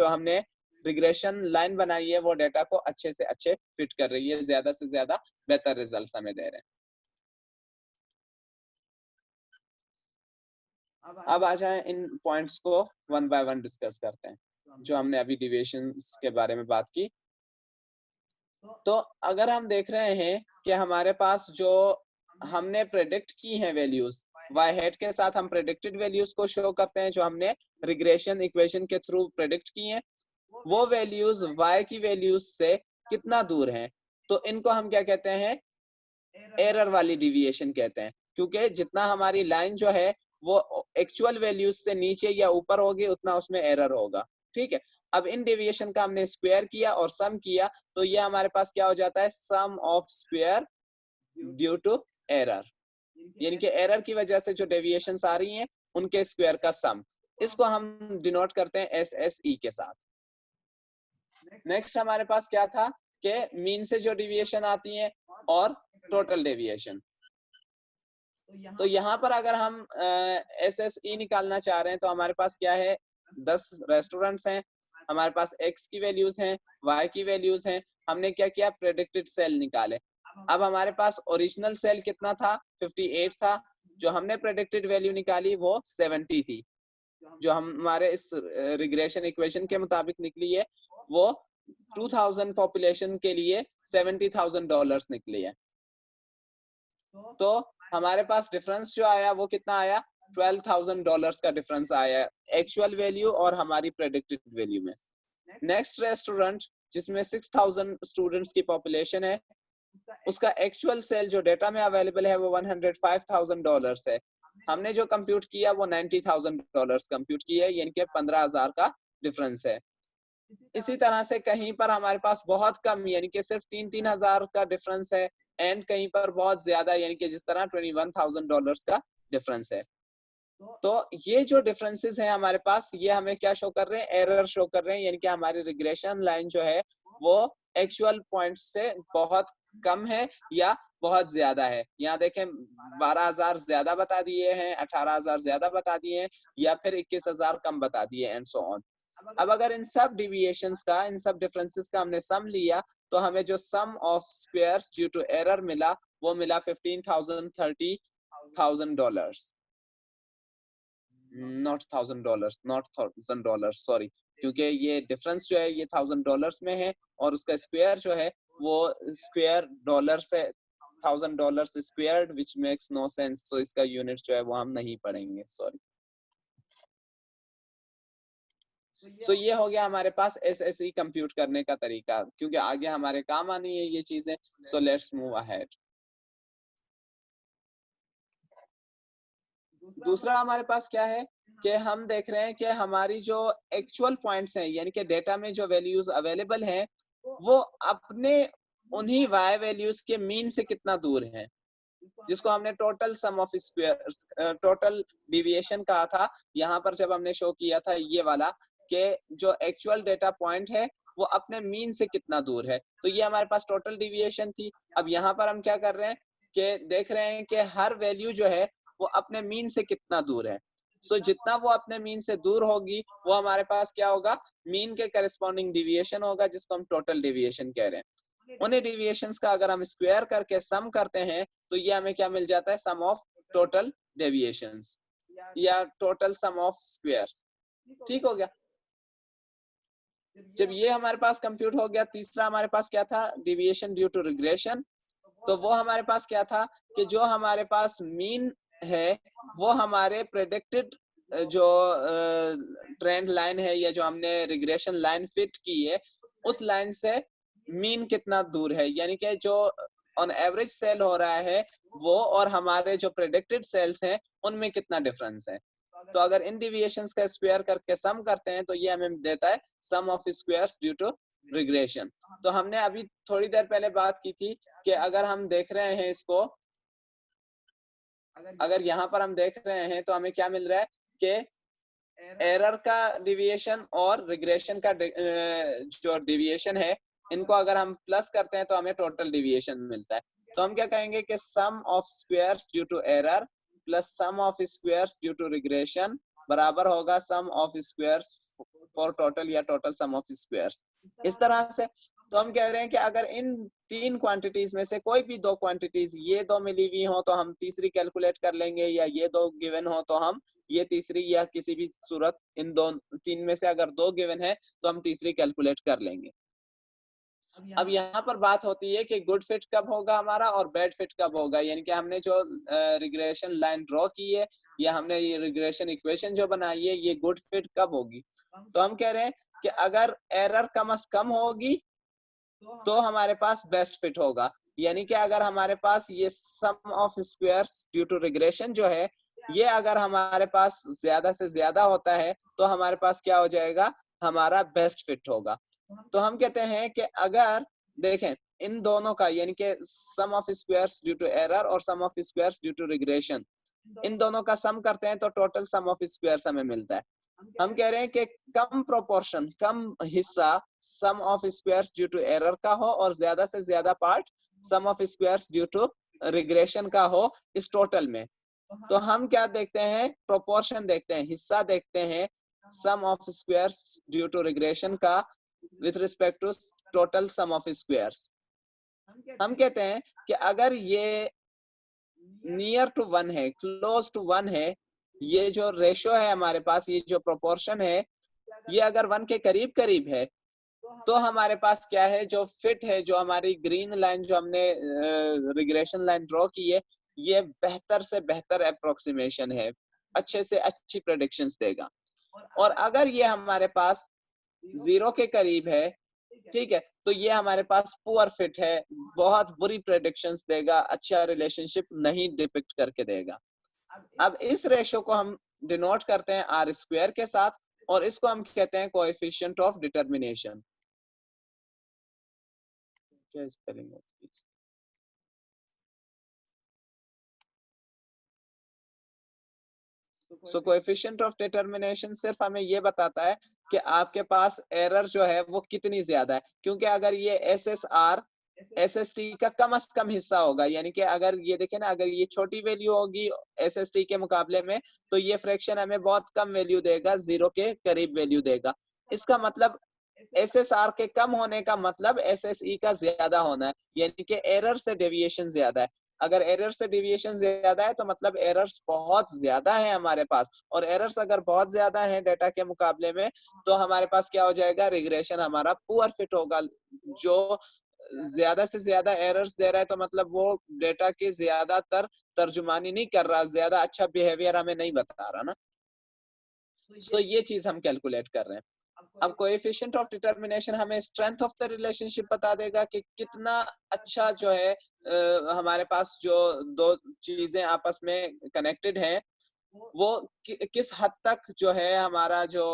हमने रिग्रेशन लाइन बनाई है वो डेटा को अच्छे से अच्छे फिट कर रही है, ज्यादा से ज्यादा बेहतर रिजल्ट्स हमें दे रहे हैं। अब आ जाए इन पॉइंट्स को वन बाय वन डिस्कस करते हैं, जो हमने अभी डिविएशंस के बारे में बात की। तो अगर हम देख रहे हैं कि हमारे पास जो हमने प्रेडिक्ट की हैं वैल्यूज, वाई हेड के साथ हम प्रेडिक्टेड वैल्यूज को शो करते हैं जो हमने रिग्रेशन इक्वेशन के थ्रू प्रेडिक्ट की हैं, वो वैल्यूज वाई की वैल्यूज से कितना दूर हैं, तो इनको हम क्या कहते हैं, एरर वाली डिविएशन कहते हैं। क्योंकि जितना हमारी लाइन जो है वो एक्चुअल वैल्यूज से नीचे या ऊपर होगी उतना उसमें एरर होगा, ठीक है। अब इन डेविएशन का हमने स्क्वायर किया और सम किया, तो ये हमारे पास क्या हो जाता है, sum of square due to error, यानी कि एरर की वजह से जो डेविएशंस आ रही हैं उनके स्क्वायर का सम। इसको हम डिनोट करते हैं SSE के साथ। नेक्स्ट हमारे पास क्या था कि मीन से जो डेविएशन आती है और टोटल डेविएशन। तो यहाँ पर अगर हम SSE निकालना चाह रहे हैं तो हमारे पास क्या है, 10 रेस्टोरेंट्स हैं, हमारे पास X की वैल्यूज हैं, Y की वैल्यूज हैं, हमने क्या किया, प्रेडिक्टेड सेल निकाले। अब हमारे पास ओरिजिनल सेल कितना था, 58 था, जो हमने प्रेडिक्टेड वैल्यू निकाली वो 70 थी, जो हमारे इस रिग्रेशन इक्वेशन के मुताबिक निकली है वो 2000 पॉपुलेशन के लिए $70,000 निकली है। तो हमारे पास डिफरेंस जो आया वो कितना आया, $12,000 का डिफरेंस आया एक्चुअल वैल्यू और हमारी प्रेडिक्टेड वैल्यू में। नेक्स्ट रेस्टोरेंट जिसमें 6000 स्टूडेंट्स की पॉपुलेशन है, उसका एक्चुअल सेल जो डेटा में अवेलेबल है वो $105,000 है, हमने जो कंप्यूट किया वो $90,000 कंप्यूट किया है, यानी कि 15,000 का डिफरेंस है। इसी तरह से कहीं पर हमारे पास बहुत कम यानी कि सिर्फ 3-3 हजार का डिफरेंस है, एंड कहीं पर बहुत ज्यादा यानी कि जिस तरह $21,000 का डिफरेंस है। तो ये जो डिफरेंसेस हैं हमारे पास, ये हमें क्या शो कर रहे हैं, एरर शो कर रहे हैं, यानी कि हमारी रिग्रेशन लाइन जो है वो एक्चुअल पॉइंट से बहुत कम है या बहुत ज्यादा है। यहाँ देखें 12,000 ज्यादा बता दिए हैं, 18,000 ज्यादा बता दिए हैं, या फिर 21,000 कम बता दिए, एंड सो ऑन। अब अगर इन सब डिविएशंस का, इन सब डिफरेंसेस का हमने सम लिया तो हमें जो sum of squares due to error मिला वो मिला $15,030,000, नॉट $1,000 सॉरी, क्योंकि ये डिफरेंस जो है ये $1,000 में है और उसका स्क्वायर जो है वो स्क्वायर डॉलर से $1,000 squared, which makes no sense, तो इसका यूनिट जो है वो हम नहीं पढ़ेंगे, सॉरी। सो ये हो गया हमारे पास SSE कंप्यूट करने का तरीका, क्योंकि आगे हमारे काम आनी है ये चीजें। So let's move ahead. दूसरा हमारे पास क्या है कि हम देख रहे हैं कि हमारी जो एक्चुअल पॉइंट्स हैं यानी कि डेटा में जो वैल्यूज अवेलेबल हैं वो अपने उन्हीं वाई वैल्यूज के मीन से कितना दूर हैं, जिसको हमने total sum of square, total deviation कहा था। यहाँ पर जब हमने शो किया था ये वाला कि जो एक्चुअल डेटा पॉइंट है वो अपने मीन से कितना दूर है, तो ये हमारे पास टोटल डिविएशन थी। अब यहाँ पर हम क्या कर रहे हैं कि देख रहे हैं कि हर वैल्यू जो है वो अपने मीन से कितना दूर है। सो जितना वो अपने मीन से दूर होगी वो हमारे पास क्या होगा, मीन के करस्पॉन्डिंग डिविएशन होगा, जिसको हम टोटल डिविएशन कह रहे हैं। उन्हीं डिविएशंस का अगर हम स्क्वायर करके सम करते हैं तो ये हमें क्या मिल जाता है, सम ऑफ टोटल डेविएशंस या टोटल सम ऑफ स्क्वायर्स। ठीक हो गया। जब ये हमारे पास कंप्यूट हो गया, तीसरा हमारे पास क्या था, डेविएशन ड्यू टू रिग्रेशन। तो वो हमारे पास क्या था कि जो हमारे पास मीन है वो हमारे प्रेडिक्टेड जो ट्रेंड लाइन है या जो हमने रिग्रेशन लाइन फिट की है उस लाइन से मीन कितना दूर है, यानी कि जो ऑन एवरेज सेल हो रहा है वो और हमारे जो प्रेडिक्टेड सेल्स हैं उनमें कितना डिफरेंस है। तो अगर इन डिविएशंस का स्क्वायर करके सम करते हैं तो ये हमें देता है sum of squares due to regression. तो हमने अभी थोड़ी देर पहले बात की थी कि अगर हम देख रहे हैं इसको, अगर यहाँ पर हम देख रहे हैं तो हमें क्या मिल रहा है कि एरर का डिविएशन और रिग्रेशन का जो डिविएशन है इनको अगर हम प्लस करते हैं तो हमें टोटल डिविएशन मिलता है। तो हम क्या कहेंगे कि sum of squares due to error plus sum of squares due to regression बराबर होगा sum of squares for total या टोटल सम ऑफ स्क्वायर्स। इस तरह से तो हम कह रहे हैं कि अगर इन तीन क्वांटिटीज में से कोई भी दो क्वांटिटीज ये दो मिली हुई हो तो हम तीसरी कैलकुलेट कर लेंगे, या ये दो गिवन हो तो हम ये तीसरी, या किसी भी सूरत इन दो तीन में से अगर दो गिवन है तो हम तीसरी कैलकुलेट कर लेंगे। अब यहाँ पर बात होती है कि गुड फिट कब होगा हमारा और बैड फिट कब होगा, यानी कि हमने जो रिग्रेशन लाइन ड्रॉ की है या हमने ये रिग्रेशन इक्वेशन जो बनाई है ये गुड फिट कब होगी। तो हम कह रहे हैं कि अगर एरर कम से कम होगी तो हमारे पास बेस्ट फिट होगा, यानी कि अगर हमारे पास ये sum of squares due to regression जो है ये अगर हमारे पास ज्यादा से ज्यादा होता है तो हमारे पास क्या हो जाएगा, हमारा बेस्ट फिट होगा। तो हम कहते हैं कि अगर देखें इन दोनों का यानी कि sum of squares due to error और sum of squares due to regression, इन दोनों का सम करते हैं तो टोटल सम ऑफ स्क्वायर्स हमें मिलता है। हम कह रहे हैं कि कम प्रोपोर्शन, कम हिस्सा sum of squares due to error का हो और ज्यादा से ज्यादा part sum of squares due to regression का हो इस टोटल में। तो हम क्या देखते हैं, प्रोपोर्शन देखते हैं, हिस्सा देखते हैं sum of squares due to regression का with respect to total sum of squares. हम कहते हैं कि अगर ये नियर टू 1 है, क्लोज टू 1 है, ये जो रेशो है हमारे पास, ये जो प्रोपोर्शन है ये अगर 1 के करीब करीब है तो हमारे पास क्या है, जो फिट है, जो हमारी ग्रीन लाइन जो हमने रिग्रेशन लाइन ड्रॉ की है ये बेहतर से बेहतर अप्रोक्सीमेशन है, अच्छे से अच्छी प्रेडिक्शंस देगा। और अगर ये हमारे पास 0 के करीब है, ठीक है, तो ये हमारे पास पुअर फिट है, बहुत बुरी प्रेडिक्शंस देगा, अच्छा रिलेशनशिप नहीं डिपिक्ट करके देगा। अब इस रेशो को हम डिनोट करते हैं आर स्क्वायर के साथ और इसको हम कहते हैं कोएफिशिएंट ऑफ डिटरमिनेशन। क्या स्पेलिंग होती है? सो कोएफिशिएंट ऑफ डिटरमिनेशन सिर्फ हमें ये बताता है कि आपके पास एरर जो है वो कितनी ज्यादा है, क्योंकि अगर ये एसएसआर एसएसटी का कम से कम हिस्सा होगा, यानी कि अगर ये देखें ना, अगर ये छोटी वैल्यू होगी एसएसटी के मुकाबले में तो ये फ्रैक्शन हमें बहुत कम वैल्यू देगा, 0 के करीब वैल्यू देगा। इसका मतलब एसएसआर के कम होने का मतलब एसएसई का ज्यादा होना है, यानी कि एरर से डेविएशन ज्यादा है। अगर एरर से डेविएशन ज्यादा है तो मतलब एरर्स बहुत ज्यादा है हमारे पास, और एरर्स अगर बहुत ज्यादा है डाटा के मुकाबले में तो हमारे पास क्या हो जाएगा, रिग्रेशन हमारा पुअर फिट होगा। जो ज्यादा से ज्यादा एरर्स दे रहा है तो मतलब वो डेटा की ज्यादातर तर्जुमानी नहीं कर रहा, ज्यादा अच्छा बिहेवियर हमें नहीं बता रहा ना। सो ये चीज हम कैलकुलेट कर रहे हैं। अब कोएफिशिएंट ऑफ डिटरमिनेशन हमें स्ट्रेंथ ऑफ द रिलेशनशिप बता देगा कि कितना अच्छा जो है हमारे पास जो दो चीजें आपस में कनेक्टेड हैं वो किस हद तक जो है हमारा जो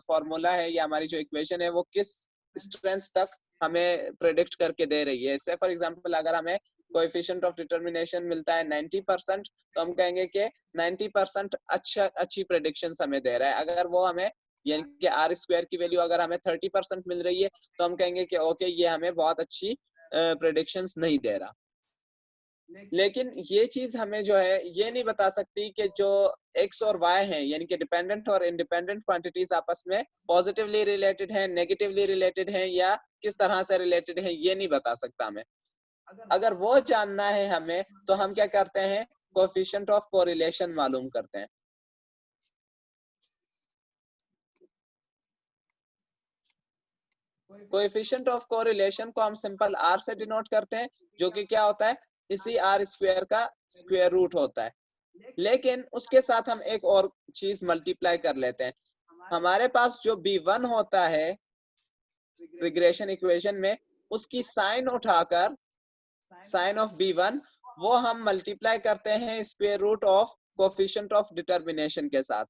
फॉर्मूला है या हमारी जो इक्वेशन है वो किस स्ट्रेंथ तक हमें प्रेडिक्ट करके दे रही है। से फॉर एग्जांपल अगर हमें कोएफिशिएंट ऑफ डिटरमिनेशन मिलता है 90% तो हम कहेंगे कि 90% अच्छी प्रेडिक्शंस हमें दे रहा है। अगर वो हमें यानी कि आर स्क्वायर की वैल्यू अगर हमें 30% मिल रही है तो हम कहेंगे कि ओके ये हमें बहुत अच्छी प्रेडिक्शंस नहीं दे रहा। लेकिन ये चीज हमें जो है ये नहीं बता सकती कि जो x और y है यानी कि डिपेंडेंट और इंडिपेंडेंट क्वांटिटीज आपस में पॉजिटिवली रिलेटेड है, नेगेटिवली रिलेटेड है या किस तरह से रिलेटेड है, ये नहीं बता सकता हमें। अगर वो जानना है हमें तो हम क्या करते हैं, कोएफिशिएंट ऑफ कोरिलेशन मालूम करते हैं। कोएफिशिएंट ऑफ कोरिलेशन को हम सिंपल r से डिनोट करते हैं, जो कि क्या होता है, इसी आर स्क्वायर का स्क्वायर रूट होता है। लेकिन उसके साथ हम एक और चीज मल्टीप्लाई कर लेते हैं। हमारे पास जो b1 होता है रिग्रेशन इक्वेशन में, उसकी साइन उठाकर साइन ऑफ b1 वो हम मल्टीप्लाई करते हैं square root of coefficient of determination के साथ।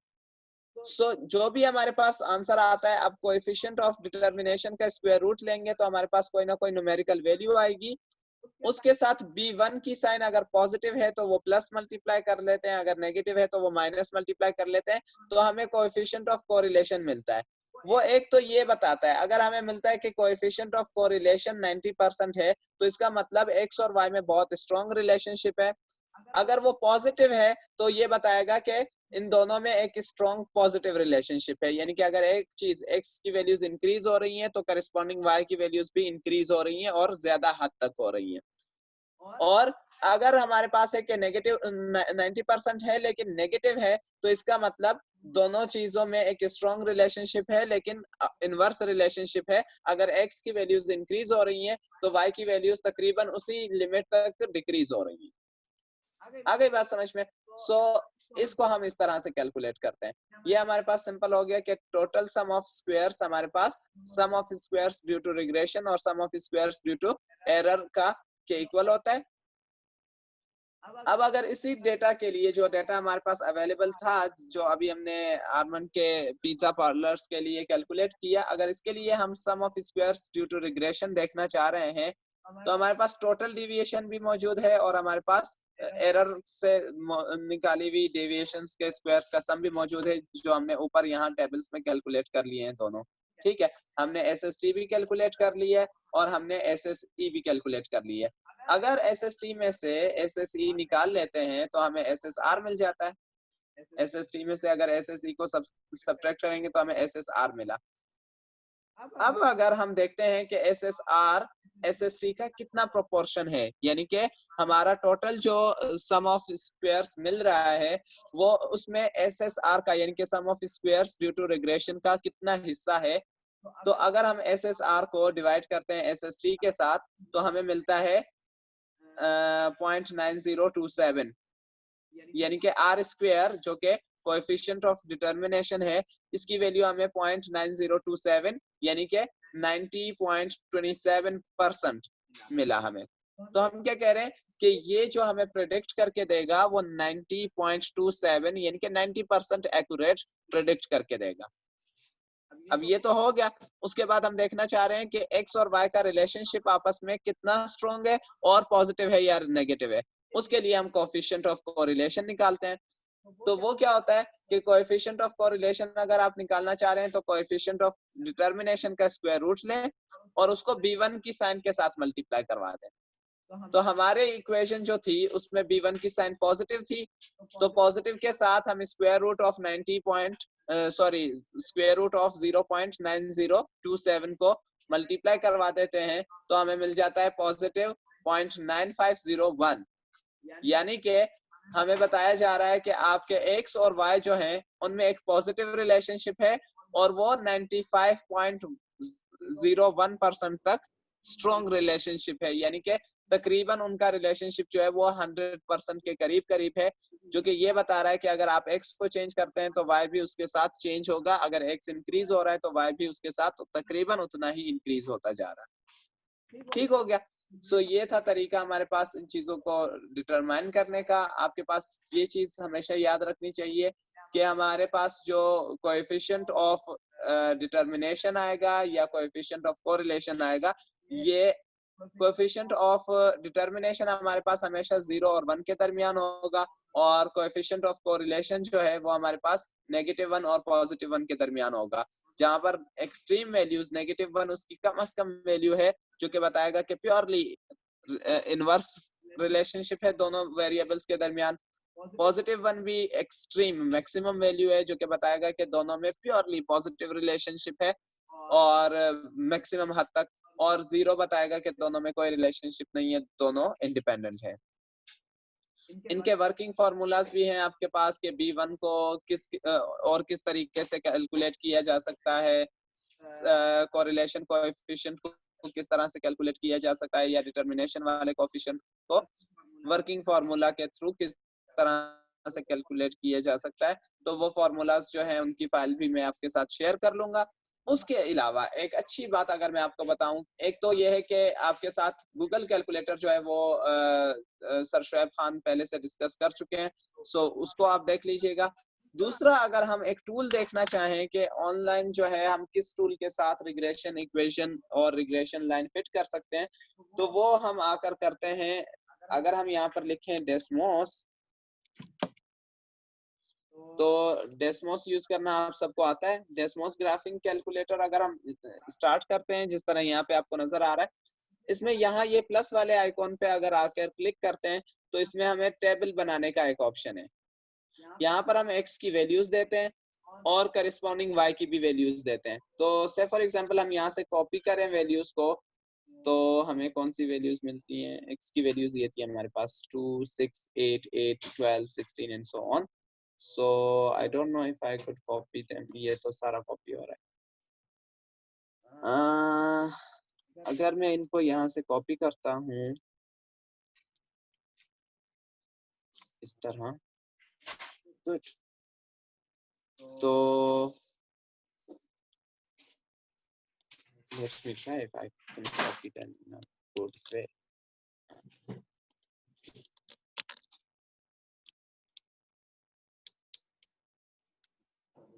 सो जो भी हमारे पास आंसर आता है, अब कोएफिशिएंट ऑफ डिटरमिनेशन का स्क्वायर रूट लेंगे तो हमारे पास कोई ना कोई न्यूमेरिकल वैल्यू आएगी। उसके साथ b1 की साइन अगर पॉजिटिव है तो वो प्लस मल्टीप्लाई कर लेते हैं, अगर नेगेटिव है तो वो माइनस मल्टीप्लाई कर लेते हैं, तो हमें कोएफिशिएंट ऑफ कोरिलेशन मिलता है। वो एक तो ये बताता है, अगर हमें मिलता है कि कोएफिशिएंट ऑफ कोरिलेशन 90% है तो इसका मतलब x और y में बहुत स्ट्रॉन्ग रिलेशनशिप है। अगर वो पॉजिटिव है तो ये बताएगा कि इन दोनों में एक स्ट्रॉन्ग पॉजिटिव रिलेशनशिप है, यानी कि अगर एक चीज x की वैल्यूज इंक्रीज हो रही हैं तो करस्पॉन्डिंग y की वैल्यूज भी इंक्रीज हो रही हैं और ज्यादा हद तक हो रही हैं। और अगर हमारे पास एक नेगेटिव 90% है लेकिन नेगेटिव है, तो इसका मतलब दोनों चीजों में एक स्ट्रॉन्ग रिलेशनशिप है लेकिन इनवर्स रिलेशनशिप है। अगर x की वैल्यूज इंक्रीज हो रही हैं तो y की वैल्यूज तकरीबन उसी लिमिट तक डिक्रीज हो रही हैं। आ गई बात समझ में? इसको हम इस तरह से कैलकुलेट करते हैं। ये हमारे पास सिंपल हो गया कि टोटल सम ऑफ स्क्वायर्स हमारे पास sum of squares due to regression और sum of squares due to error का के इक्वल होता है। अब अगर इसी डेटा के लिए जो डेटा हमारे पास अवेलेबल था, जो अभी हमने आर्मन के पिज्जा पार्लर्स के लिए कैलकुलेट किया, अगर इसके लिए हम sum of squares due to regression देखना चाह रहे हैं तो हमारे पास टोटल डिविएशन भी मौजूद है और हमारे पास एरर से निकाली हुई डेविएशंस के स्क्वायर्स का सम भी मौजूद है, जो हमने ऊपर यहाँ टेबल्स में कैलकुलेट कर लिए हैं दोनों। ठीक है, हमने SST भी कैलकुलेट कर लिया है और हमने SSE भी कैलकुलेट कर लिया है। अगर SST में से SSE निकाल लेते हैं तो हमें SSR मिल जाता है। SST में से अगर SSE को सब्ट्रैक्ट करेंगे तो हमें SSR मिला। अब अगर हम देखते हैं कि SSR SST का कितना प्रोपोर्शन है, यानी कि हमारा टोटल जो सम ऑफ स्क्वायर्स मिल रहा है वो उसमें SSR का यानी कि sum of squares due to regression का कितना हिस्सा है, तो अगर हम SSR को डिवाइड करते हैं SST के साथ तो हमें मिलता है 0.9027, यानी कि R स्क्वायर जो कि कोएफिशिएंट ऑफ डिटर्मिनेशन है, इसकी वैल्यू हमें 0.9027 यानी कि 90.27% मिला हमें। तो हम क्या कह रहे हैं कि ये जो हमें प्रेडिक्ट करके देगा वो 90.27 यानी कि 90% एक्यूरेट प्रेडिक्ट करके देगा। अब ये तो हो गया। उसके बाद हम देखना चाह रहे हैं कि x और y का रिलेशनशिप आपस में कितना स्ट्रॉन्ग है और पॉजिटिव है या नेगेटिव है। उसके लिए हम कोएफिशिएंट ऑफ कोरिलेशन निकालते हैं। तो वो क्या होता है कि कोएफिशिएंट ऑफ कोरिलेशन अगर आप निकालना चाह रहे हैं तो कोएफिशिएंट ऑफ डिटर्मिनेशन का स्क्वायर रूट लें और उसको b1 की साइन के साथ मल्टीप्लाई करवा दें। तो हमारे इक्वेशन जो थी उसमें b1 की साइन पॉजिटिव थी, तो पॉजिटिव के साथ हम square root of square root of 0.9027 को मल्टीप्लाई करवा देते हैं तो हमें मिल जाता है पॉजिटिव 0.9501। यानी कि हमें बताया जा रहा है कि आपके x और y जो हैं उनमें एक पॉजिटिव रिलेशनशिप है और वो 95.01% तक स्ट्रॉन्ग रिलेशनशिप है, यानी कि तकरीबन उनका रिलेशनशिप जो है वो 100% के करीब करीब है, जो कि ये बता रहा है कि अगर आप x को चेंज करते हैं तो y भी उसके साथ चेंज होगा, अगर x इंक्रीज हो रहा है तो y भी उसके साथ तकरीबन उतना ही इंक्रीज होता जा रहा है। ठीक हो गया। ये था तरीका हमारे पास इन चीजों को डिटरमाइन करने का। आपके पास ये चीज हमेशा याद रखनी चाहिए कि हमारे पास जो कोएफिशिएंट ऑफ डिटर्मिनेशन आएगा या कोएफिशिएंट ऑफ कोरिलेशन आएगा, ये कोएफिशिएंट ऑफ डिटर्मिनेशन हमारे पास हमेशा 0 और 1 के दरमियान होगा और कोएफिशिएंट ऑफ कोरिलेशन जो है वो हमारे पास -1 और +1 के दरमियान होगा, जहां पर एक्सट्रीम वैल्यूज -1 उसकी कम से कम वैल्यू है जो कि बताएगा कि प्योरली इनवर्स रिलेशनशिप है दोनों वेरिएबल्स के दरमियान। +1 भी एक्सट्रीम मैक्सिमम वैल्यू है जो कि बताएगा कि दोनों में प्योरली पॉजिटिव रिलेशनशिप है और मैक्सिमम हद तक, और 0 बताएगा कि दोनों में कोई रिलेशनशिप नहीं है, दोनों इंडिपेंडेंट है। इनके वर्किंग फार्मूलाज भी हैं आपके पास कि b1 को किस तरीके से कैलकुलेट किया जा सकता है, कोरिलेशन कोएफिशिएंट को किस तरह से कैलकुलेट किया जा सकता है या डिटर्मिनेशन वाले कोएफिशिएंट को वर्किंग फार्मूला के थ्रू किस तरह से कैलकुलेट किया जा सकता है। तो वो फार्मूलाज जो है उनकी फाइल भी मैं आपके साथ शेयर कर लूंगा। उसके अलावा एक अच्छी बात अगर मैं आपको बताऊं, एक तो ये है कि आपके साथ गूगल कैलकुलेटर जो है वो सर शुएब खान पहले से डिस्कस कर चुके हैं, उसको आप देख लीजिएगा। दूसरा, अगर हम एक टूल देखना चाहें कि ऑनलाइन जो है हम किस टूल के साथ रिग्रेशन इक्वेशन और रिग्रेशन लाइन फिट कर सकते हैं, तो वो हम आकर करते हैं। अगर हम यहाँ पर लिखें डेस्मोस, तो डेस्मोस यूज करना आप सबको आता है। डेस्मोस ग्राफिंग कैलकुलेटर अगर हम स्टार्ट करते हैं जिस तरह यहाँ पे आपको नजर आ रहा है, इसमें यहाँ ये प्लस वाले आइकॉन पे अगर आकर क्लिक करते हैं तो इसमें हमें टेबल बनाने का एक ऑप्शन है। यहाँ पर हम x की वैल्यूज देते हैं और करस्पॉन्डिंग y की भी वैल्यूज देते हैं। तो से फॉर एग्जांपल हम यहाँ से कॉपी करें वैल्यूज को, तो हमें कौन सी वैल्यूज मिलती हैं? x की वैल्यूज ये थी हमारे पास 2 6 8 8 12 16 and so on. So I don't know if I could copy them. ये तो सारा कॉपी हो रहा है। अगर मैं इनको यहाँ से कॉपी करता हूँ इस तरह, तो let me try if I can copy them in a good way.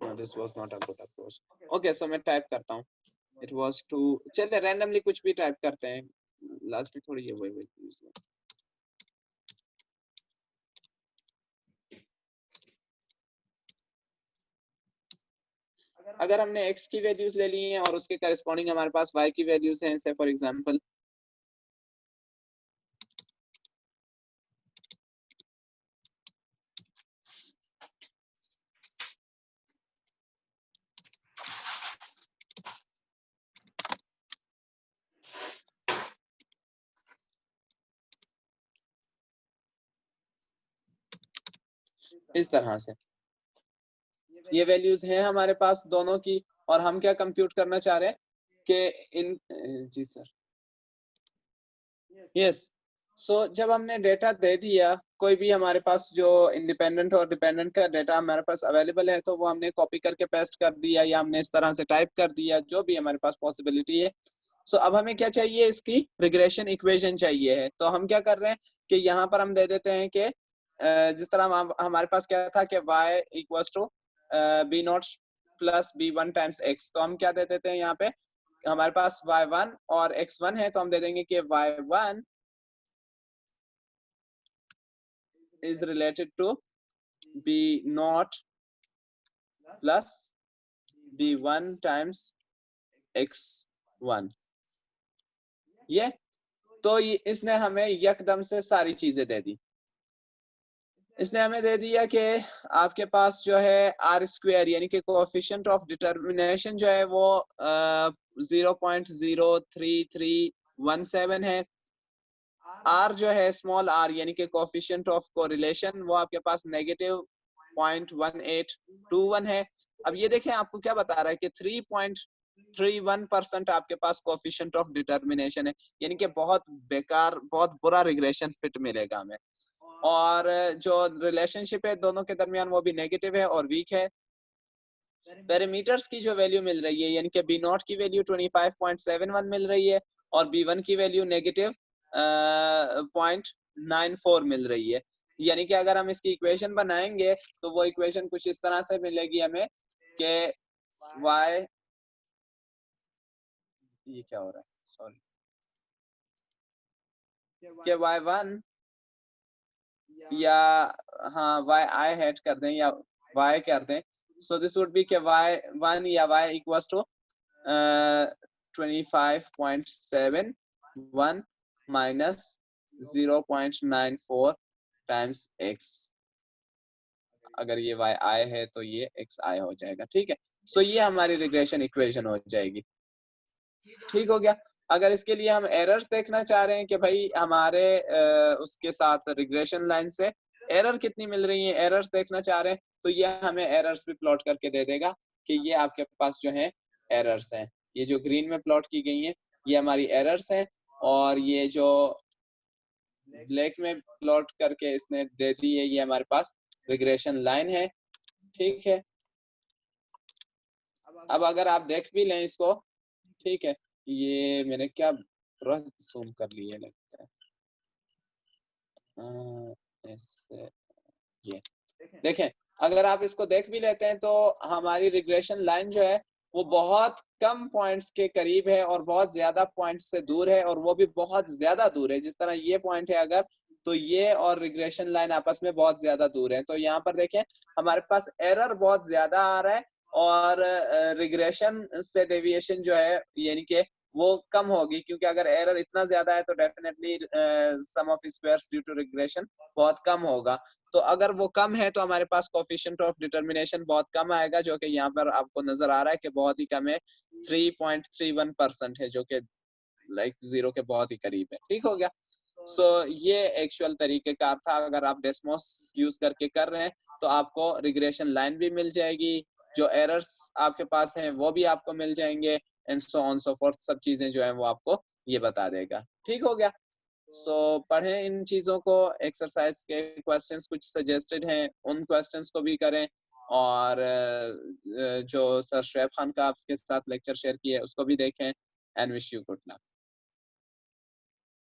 No, this was not a good approach. Okay, so मैं टाइप करता हूँ। It was to, चलिए randomly कुछ भी टाइप करते हैं। लास्ट में थोड़ी ये वही यूज लें। अगर हमने x की वैल्यूज ले ली हैं और उसके करस्पॉन्डिंग हमारे पास y की वैल्यूज हैं, से फॉर एग्जांपल इस तरह से ये वैल्यूज हैं हमारे पास दोनों की, और हम क्या कंप्यूट करना चाह रहे हैं कि इन, जी सर, यस। सो जब हमने डेटा दे दिया, कोई भी हमारे पास जो इंडिपेंडेंट और डिपेंडेंट का डेटा हमारे पास अवेलेबल है, तो वो हमने कॉपी करके पेस्ट कर दिया या हमने इस तरह से टाइप कर दिया, जो भी हमारे पास पॉसिबिलिटी है। सो अब हमें क्या चाहिए? इसकी रिग्रेशन इक्वेशन चाहिए है। तो हम क्या कर रहे हैं कि यहाँ पर हम दे देते हैं कि जिस तरह हमारे पास क्या था कि y equals to B not plus B one times X, तो हम क्या दे देते हैं यहाँ पे? हमारे पास y1 और x1 है, तो हम दे देंगे कि y1 is related to b naught plus b1 times x1। ये तो ये इसने हमें यकदम से सारी चीजें दे दी। इसने हमें दे दिया कि आपके पास जो है आर स्क्वायर यानी कि कोएफिशिएंट ऑफ डिटर्मिनेशन जो है वो 0.03317 है। आर जो है स्मॉल आर यानी कि कोएफिशिएंट ऑफ कोरिलेशन वो आपके पास -0.1821 है। अब ये देखें आपको क्या बता रहा है कि 3.31% आपके पास कोएफिशिएंट ऑफ डिटर्मिनेशन है, यानी कि बहुत बेकार, बहुत बुरा रिग्रेशन फिट मिलेगा हमें। और जो रिलेशनशिप है दोनों के दरमियान वो भी नेगेटिव है और वीक है। पैरामीटर्स की जो वैल्यू मिल रही है, यानी कि बी नॉट की वैल्यू 25.71 मिल रही है और बी वन की वैल्यू नेगेटिव 0.94 मिल रही है। यानी कि अगर हम इसकी इक्वेशन बनाएंगे तो वो इक्वेशन कुछ इस तरह से मिलेगी हमें कि y, ये क्या हो रहा है, सॉरी, कि y1 या हाँ y हेड कर दें या y कर दें, सो दिस वुड बी के y1 या y equals to 25.71 minus 0.94 times x। अगर ये yi है तो ये xi हो जाएगा। ठीक है, सो ये हमारी रिग्रेशन इक्वेशन हो जाएगी। ठीक हो गया। अगर इसके लिए हम एरर्स देखना चाह रहे हैं कि भाई हमारे उसके साथ रिग्रेशन लाइन से एरर कितनी मिल रही है, एरर्स देखना चाह रहे हैं, तो ये हमें एरर्स भी प्लॉट करके दे देगा कि ये आपके पास जो है एरर्स हैं। ये जो ग्रीन में प्लॉट की गई हैं ये हमारी एरर्स हैं, और ये जो ब्लैक में प्लॉट करके इसने दे दी है ये हमारे पास रिग्रेशन लाइन है। ठीक है, अब अगर आप देख भी लें इसको, ठीक है, ये मैंने क्या जूम कर लिए लगता है, ऐसे ये देखें। अगर आप इसको देख भी लेते हैं तो हमारी रिग्रेशन लाइन जो है वो बहुत कम पॉइंट्स के करीब है और बहुत ज्यादा पॉइंट्स से दूर है, और वो भी बहुत ज्यादा दूर है। जिस तरह ये पॉइंट है अगर, तो ये और रिग्रेशन लाइन आपस में बहुत ज्यादा दूर है। तो यहाँ पर देखें हमारे पास एरर बहुत ज्यादा आ रहा है और रिग्रेशन से डेविएशन जो है यानी कि वो कम होगी, क्योंकि अगर एरर इतना ज्यादा है तो definitely sum of squares due to regression बहुत कम होगा। तो अगर वो कम है तो हमारे पास कोफिशिएंट ऑफ डिटर्मिनेशन बहुत कम आएगा, जो कि यहाँ पर आपको नजर आ रहा है कि बहुत ही कम है, 3.31% है, जो कि लाइक जीरो के बहुत ही करीब है। ठीक हो गया। सो ये एक्चुअल तरीकेकार था। अगर आप डेस्मोस यूज करके कर रहे हैं तो आपको रिग्रेशन लाइन भी मिल जाएगी, जो एरर्स आपके पास हैं वो भी आपको मिल जाएंगे, and so on so fourth, सब चीजें जो है वो आपको ये बता देगा। ठीक हो गया। सो पढ़ें इन चीजों को। एक्सरसाइज के क्वेश्चंस कुछ सजेस्टेड हैं, उन क्वेश्चंस को भी करें, और जो सर शुएब खान का आपके साथ लेक्चर शेयर किए उसको भी देखें, and wish you good luck.